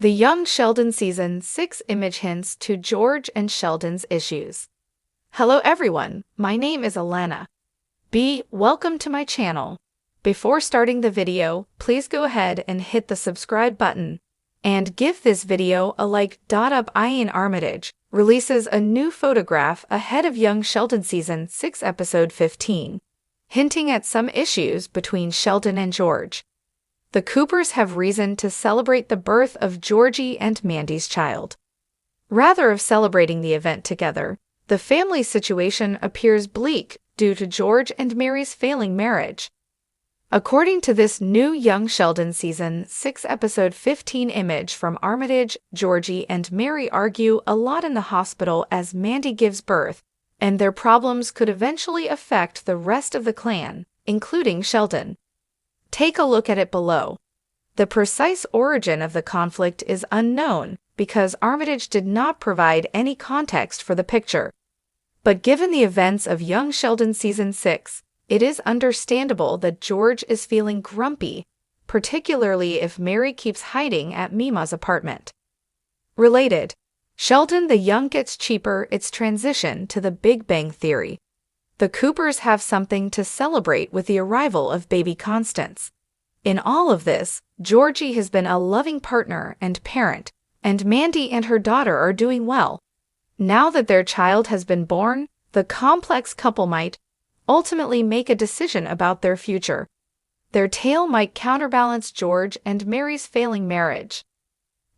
The Young Sheldon Season 6 image hints to George and Sheldon's issues. Hello everyone, my name is Alana. Welcome to my channel. Before starting the video, please go ahead and hit the subscribe button. And give this video a like. Ian Armitage releases a new photograph ahead of Young Sheldon Season 6 Episode 15, hinting at some issues between Sheldon and George. The Coopers have reason to celebrate the birth of Georgie and Mandy's child. Rather of celebrating the event together, the family situation appears bleak due to George and Mary's failing marriage. According to this new Young Sheldon Season 6 Episode 15 image from Armitage, Georgie and Mary argue a lot in the hospital as Mandy gives birth, and their problems could eventually affect the rest of the clan, including Sheldon. Take a look at it below. The precise origin of the conflict is unknown because Armitage did not provide any context for the picture. But given the events of Young Sheldon Season 6, it is understandable that George is feeling grumpy, particularly if Mary keeps hiding at Mima's apartment. Related, Sheldon the Young gets cheaper its transition to the Big Bang Theory. The Coopers have something to celebrate with the arrival of baby Constance. In all of this, Georgie has been a loving partner and parent, and Mandy and her daughter are doing well. Now that their child has been born, the complex couple might ultimately make a decision about their future. Their tale might counterbalance George and Mary's failing marriage.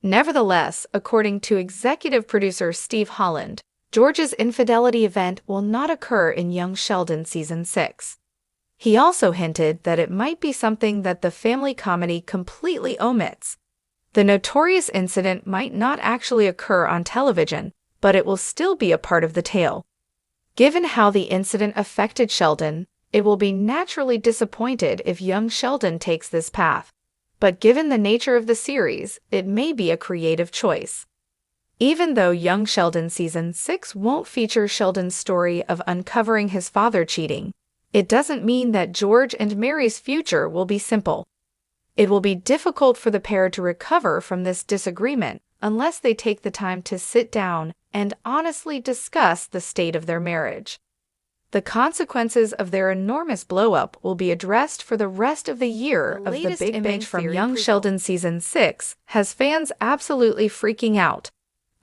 Nevertheless, according to executive producer Steve Holland, George's infidelity event will not occur in Young Sheldon Season 6. He also hinted that it might be something that the family comedy completely omits. The notorious incident might not actually occur on television, but it will still be a part of the tale. Given how the incident affected Sheldon, it will be naturally disappointed if Young Sheldon takes this path. But given the nature of the series, it may be a creative choice. Even though Young Sheldon Season 6 won't feature Sheldon's story of uncovering his father cheating, it doesn't mean that George and Mary's future will be simple. It will be difficult for the pair to recover from this disagreement unless they take the time to sit down and honestly discuss the state of their marriage. The consequences of their enormous blow-up will be addressed for the rest of the year. The latest image from Young Sheldon Season 6 has fans absolutely freaking out.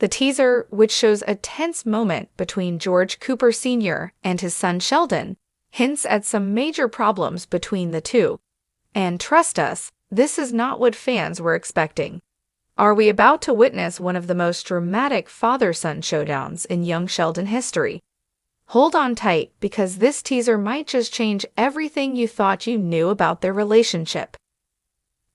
The teaser, which shows a tense moment between George Cooper Sr. and his son Sheldon, hints at some major problems between the two. And trust us, this is not what fans were expecting. Are we about to witness one of the most dramatic father-son showdowns in Young Sheldon history? Hold on tight because this teaser might just change everything you thought you knew about their relationship.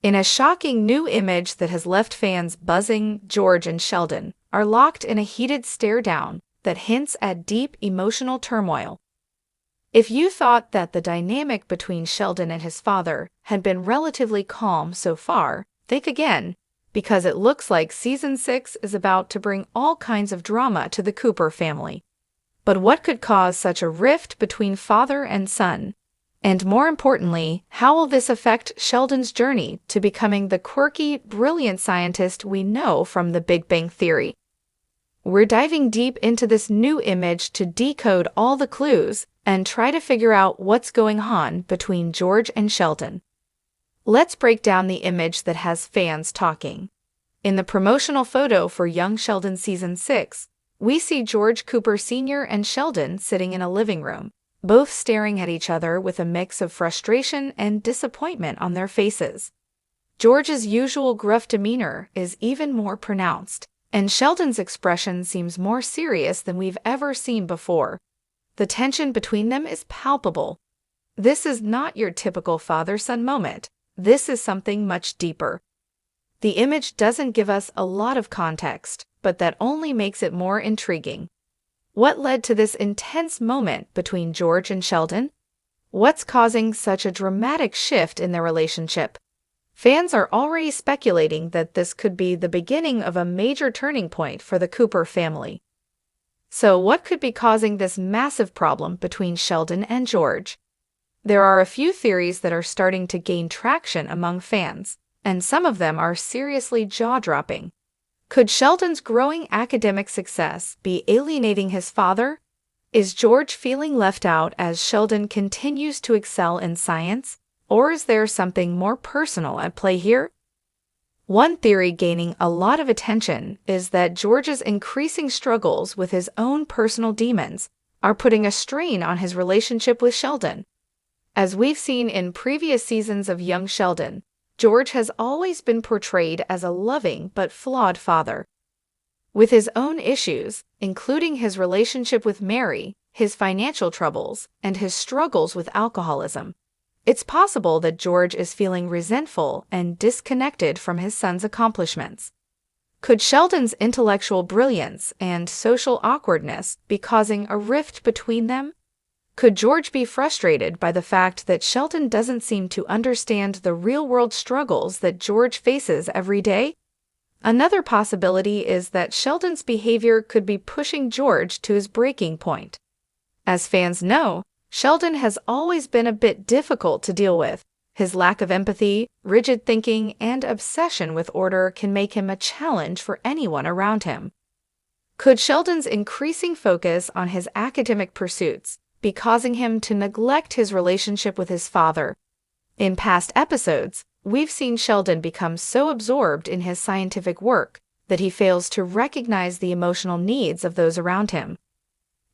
In a shocking new image that has left fans buzzing, George and Sheldon are locked in a heated stare-down that hints at deep emotional turmoil. If you thought that the dynamic between Sheldon and his father had been relatively calm so far, think again, because it looks like Season 6 is about to bring all kinds of drama to the Cooper family. But what could cause such a rift between father and son? And more importantly, how will this affect Sheldon's journey to becoming the quirky, brilliant scientist we know from the Big Bang Theory? We're diving deep into this new image to decode all the clues and try to figure out what's going on between George and Sheldon. Let's break down the image that has fans talking. In the promotional photo for Young Sheldon Season 6, we see George Cooper Sr. and Sheldon sitting in a living room, both staring at each other with a mix of frustration and disappointment on their faces. George's usual gruff demeanor is even more pronounced, and Sheldon's expression seems more serious than we've ever seen before. The tension between them is palpable. This is not your typical father-son moment. This is something much deeper. The image doesn't give us a lot of context, but that only makes it more intriguing. What led to this intense moment between George and Sheldon? What's causing such a dramatic shift in their relationship? Fans are already speculating that this could be the beginning of a major turning point for the Cooper family. So what could be causing this massive problem between Sheldon and George? There are a few theories that are starting to gain traction among fans, and some of them are seriously jaw-dropping. Could Sheldon's growing academic success be alienating his father? Is George feeling left out as Sheldon continues to excel in science, or is there something more personal at play here? One theory gaining a lot of attention is that George's increasing struggles with his own personal demons are putting a strain on his relationship with Sheldon. As we've seen in previous seasons of Young Sheldon, George has always been portrayed as a loving but flawed father. With his own issues, including his relationship with Mary, his financial troubles, and his struggles with alcoholism, it's possible that George is feeling resentful and disconnected from his son's accomplishments. Could Sheldon's intellectual brilliance and social awkwardness be causing a rift between them? Could George be frustrated by the fact that Sheldon doesn't seem to understand the real-world struggles that George faces every day? Another possibility is that Sheldon's behavior could be pushing George to his breaking point. As fans know, Sheldon has always been a bit difficult to deal with. His lack of empathy, rigid thinking, and obsession with order can make him a challenge for anyone around him. Could Sheldon's increasing focus on his academic pursuits be causing him to neglect his relationship with his father? In past episodes, we've seen Sheldon become so absorbed in his scientific work that he fails to recognize the emotional needs of those around him.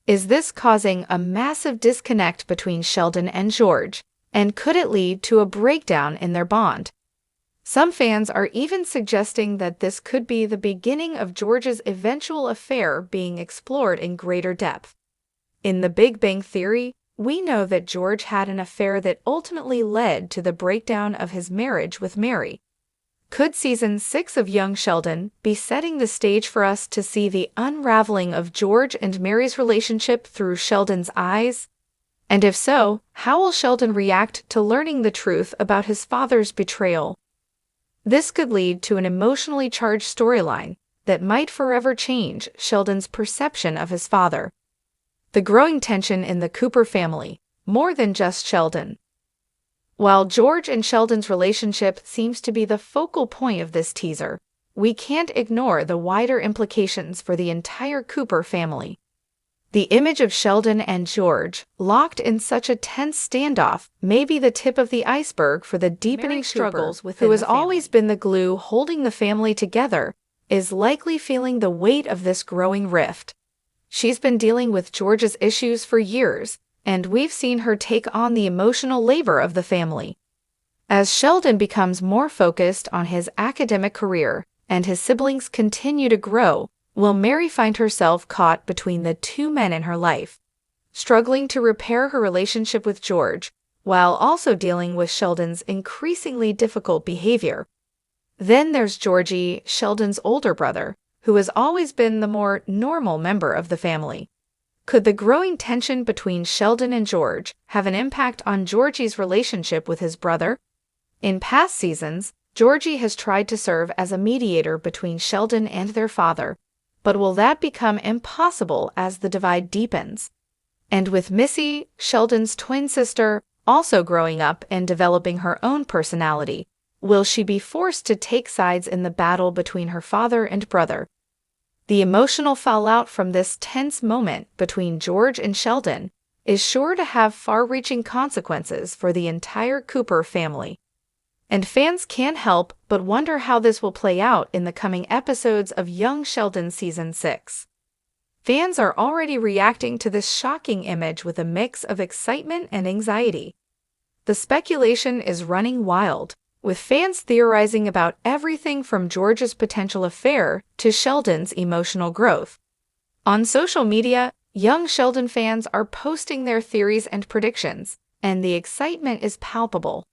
Is this causing a massive disconnect between Sheldon and George, and could it lead to a breakdown in their bond? Some fans are even suggesting that this could be the beginning of George's eventual affair being explored in greater depth. In The Big Bang Theory, we know that George had an affair that ultimately led to the breakdown of his marriage with Mary. Could Season 6 of Young Sheldon be setting the stage for us to see the unraveling of George and Mary's relationship through Sheldon's eyes? And if so, how will Sheldon react to learning the truth about his father's betrayal? This could lead to an emotionally charged storyline that might forever change Sheldon's perception of his father. The growing tension in the Cooper family, more than just Sheldon. While George and Sheldon's relationship seems to be the focal point of this teaser, we can't ignore the wider implications for the entire Cooper family. The image of Sheldon and George, locked in such a tense standoff, may be the tip of the iceberg for the deepening struggles within the family. Who has always been the glue holding the family together, is likely feeling the weight of this growing rift. She's been dealing with George's issues for years, and we've seen her take on the emotional labor of the family. As Sheldon becomes more focused on his academic career and his siblings continue to grow, will Mary find herself caught between the two men in her life, struggling to repair her relationship with George, while also dealing with Sheldon's increasingly difficult behavior? Then there's Georgie, Sheldon's older brother, who has always been the more normal member of the family. Could the growing tension between Sheldon and George have an impact on Georgie's relationship with his brother? In past seasons, Georgie has tried to serve as a mediator between Sheldon and their father, but will that become impossible as the divide deepens? And with Missy, Sheldon's twin sister, also growing up and developing her own personality, will she be forced to take sides in the battle between her father and brother? The emotional fallout from this tense moment between George and Sheldon is sure to have far-reaching consequences for the entire Cooper family. And fans can't help but wonder how this will play out in the coming episodes of Young Sheldon Season 6. Fans are already reacting to this shocking image with a mix of excitement and anxiety. The speculation is running wild, with fans theorizing about everything from George's potential affair to Sheldon's emotional growth. On social media, Young Sheldon fans are posting their theories and predictions, and the excitement is palpable.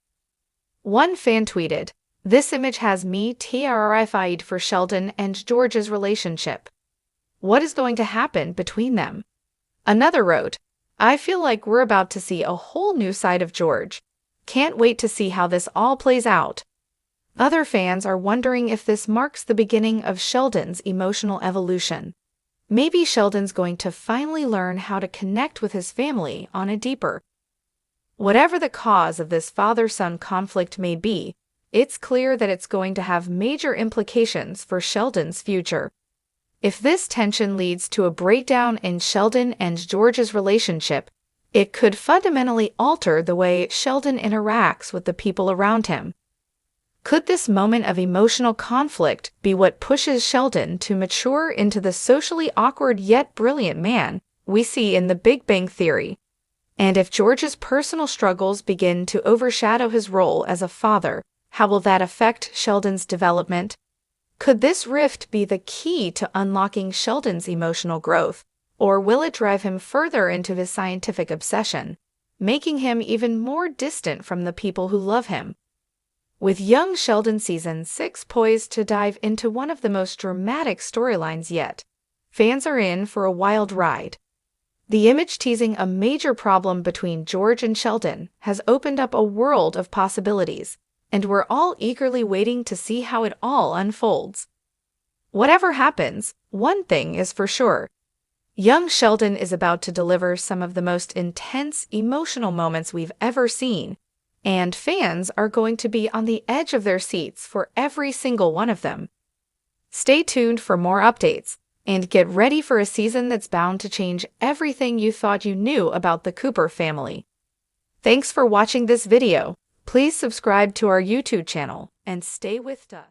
One fan tweeted, "This image has me terrified for Sheldon and George's relationship. What is going to happen between them?" Another wrote, "I feel like we're about to see a whole new side of George. Can't wait to see how this all plays out." Other fans are wondering if this marks the beginning of Sheldon's emotional evolution. Maybe Sheldon's going to finally learn how to connect with his family on a deeper. Whatever the cause of this father-son conflict may be, it's clear that it's going to have major implications for Sheldon's future. If this tension leads to a breakdown in Sheldon and George's relationship, it could fundamentally alter the way Sheldon interacts with the people around him. Could this moment of emotional conflict be what pushes Sheldon to mature into the socially awkward yet brilliant man we see in The Big Bang Theory? And if George's personal struggles begin to overshadow his role as a father, how will that affect Sheldon's development? Could this rift be the key to unlocking Sheldon's emotional growth, or will it drive him further into his scientific obsession, making him even more distant from the people who love him? With young Sheldon Season 6 poised to dive into one of the most dramatic storylines yet, fans are in for a wild ride. The image teasing a major problem between George and Sheldon has opened up a world of possibilities, and we're all eagerly waiting to see how it all unfolds. Whatever happens, one thing is for sure. Young Sheldon is about to deliver some of the most intense emotional moments we've ever seen, and fans are going to be on the edge of their seats for every single one of them. Stay tuned for more updates, and get ready for a season that's bound to change everything you thought you knew about the Cooper family. Thanks for watching this video. Please subscribe to our YouTube channel and stay with us.